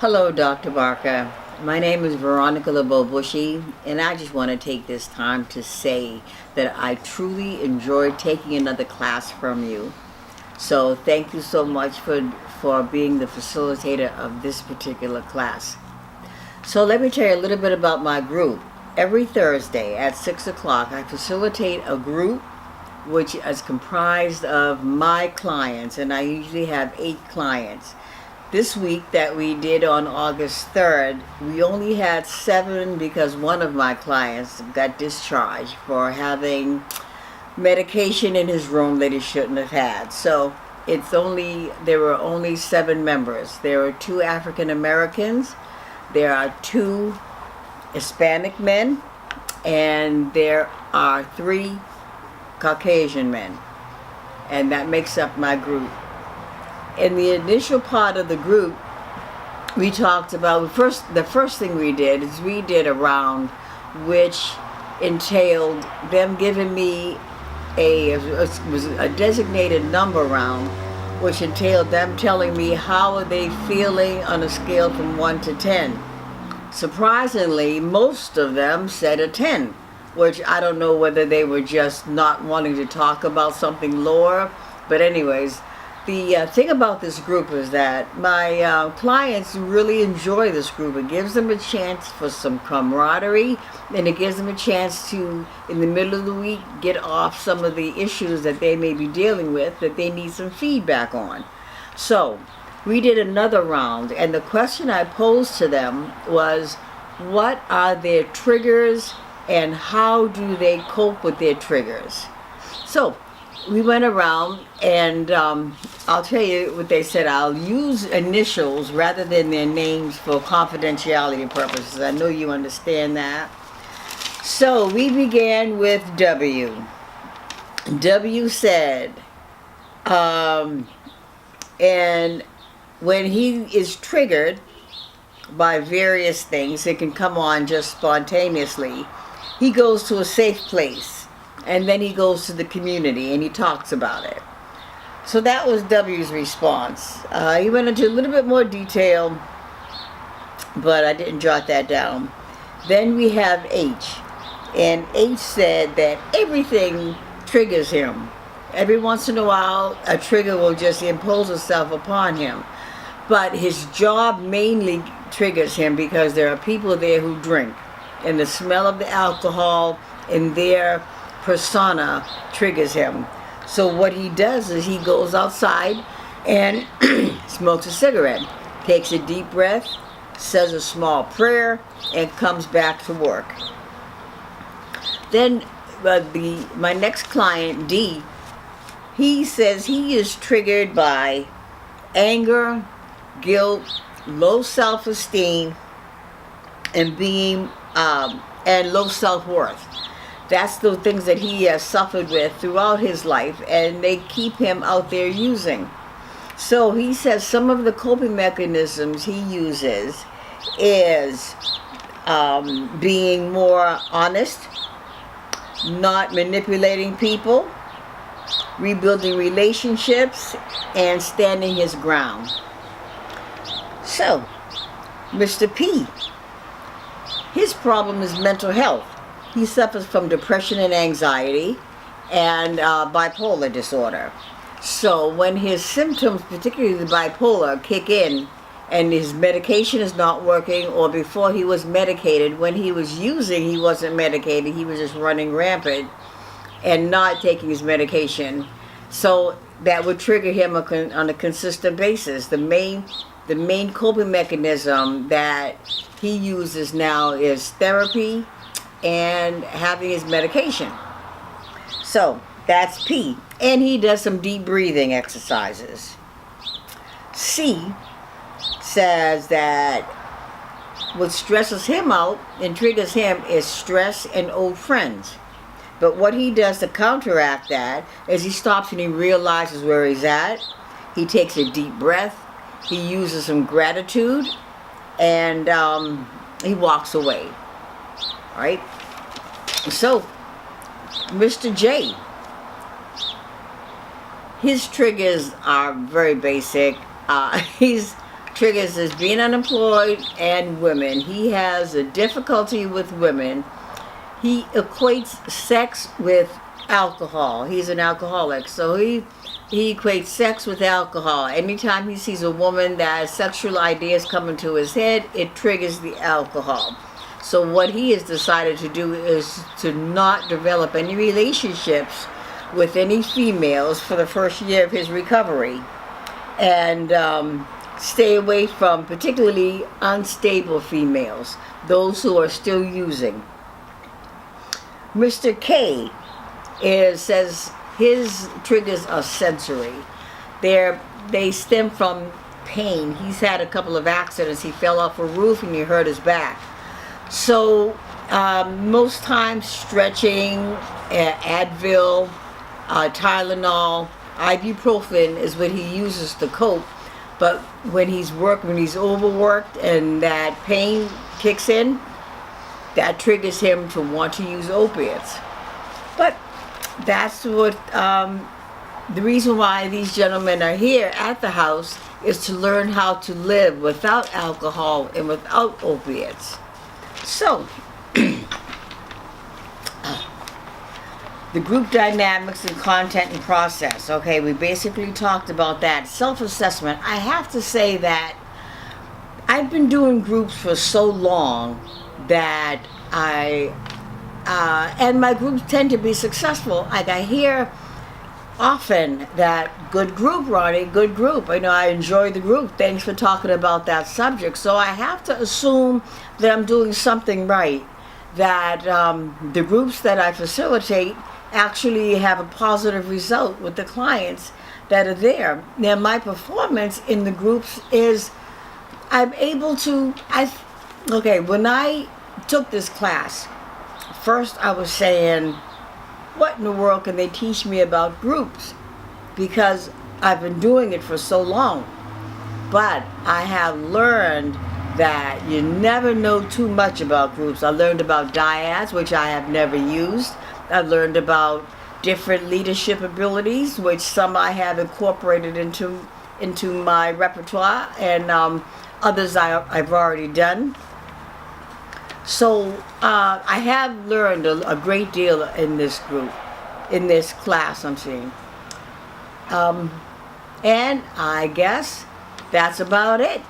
Hello, Dr. Barker. My name is Veronica LeBeau-Bushee, and I just want to take this time to say that I truly enjoyed taking another class from you. So thank you so much for being the facilitator of this particular class. So let me tell you a little bit about my group. Every Thursday at 6 o'clock, I facilitate a group which is comprised of my clients, and I usually have 8 clients. This week that we did on August 3rd, we only had 7 because one of my clients got discharged for having medication in his room that he shouldn't have had. So there were only 7 members. There were 2 African Americans, there are 2 Hispanic men, and there are 3 Caucasian men. And that makes up my group. In the initial part of the group, we talked about the first thing we did is we did a round which entailed them giving me a designated number round, which entailed them telling me how are they feeling on a scale from 1 to 10. Surprisingly, most of them said a 10, which I don't know whether they were just not wanting to talk about something lower, but anyways. The thing about this group is that my clients really enjoy this group. It gives them a chance for some camaraderie, and it gives them a chance to, in the middle of the week, get off some of the issues that they may be dealing with that they need some feedback on. So we did another round, and the question I posed to them was, what are their triggers and how do they cope with their triggers? So we went around, and I'll tell you what they said. I'll use initials rather than their names for confidentiality purposes. I know you understand that. So we began with W. W said, and when he is triggered by various things, it can come on just spontaneously, he goes to a safe place. And then he goes to the community and he talks about it. So that was W's response. He went into a little bit more detail, but I didn't jot that down. Then we have H. And H said that everything triggers him. Every once in a while, a trigger will just impose itself upon him. But his job mainly triggers him because there are people there who drink. And the smell of the alcohol in their persona triggers him. So what he does is he goes outside and smokes a cigarette, takes a deep breath, says a small prayer, and comes back to work. Then my next client, D, he says he is triggered by anger, guilt, low self-esteem, and and low self-worth. That's the things that he has suffered with throughout his life, and they keep him out there using. So he says some of the coping mechanisms he uses is being more honest, not manipulating people, rebuilding relationships, and standing his ground. So, Mr. P, his problem is mental health. He suffers from depression and anxiety and bipolar disorder. So when his symptoms, particularly the bipolar, kick in and his medication is not working, or before he was medicated, when he was using, he wasn't medicated, he was just running rampant and not taking his medication. So that would trigger him on a consistent basis. The main coping mechanism that he uses now is therapy and having his medication. So that's P. And he does some deep breathing exercises. C says that what stresses him out and triggers him is stress and old friends. But what he does to counteract that is he stops and he realizes where he's at. He takes a deep breath. He uses some gratitude, and he walks away. All right? So, Mr. J, his triggers are very basic. He's triggers is being unemployed and women. He has a difficulty with women. He equates sex with alcohol. He's an alcoholic, so he equates sex with alcohol. Anytime he sees a woman that has sexual ideas come into his head, it triggers the alcohol. So what he has decided to do is to not develop any relationships with any females for the first year of his recovery, and stay away from particularly unstable females, those who are still using. Mr. K says his triggers are sensory. They stem from pain. He's had a couple of accidents. He fell off a roof and he hurt his back. So most times stretching, Advil, Tylenol, ibuprofen is what he uses to cope. But when he's overworked and that pain kicks in, that triggers him to want to use opiates. But that's what the reason why these gentlemen are here at the house is to learn how to live without alcohol and without opiates. So, the group dynamics and content and process. Okay, we basically talked about that. Self-assessment. I have to say that I've been doing groups for so long that and my groups tend to be successful. Like I hear often that good group, Ronnie, good group. I enjoy the group. Thanks for talking about that subject. So I have to assume that I'm doing something right, that the groups that I facilitate actually have a positive result with the clients that are there. Now my performance in the groups is I'm able to, when I took this class, first I was saying, what in the world can they teach me about groups? Because I've been doing it for so long. But I have learned that you never know too much about groups. I learned about dyads, which I have never used. I learned about different leadership abilities, which some I have incorporated into my repertoire, and others I've already done. So I have learned a great deal in this group, in this class I'm seeing. And I guess that's about it.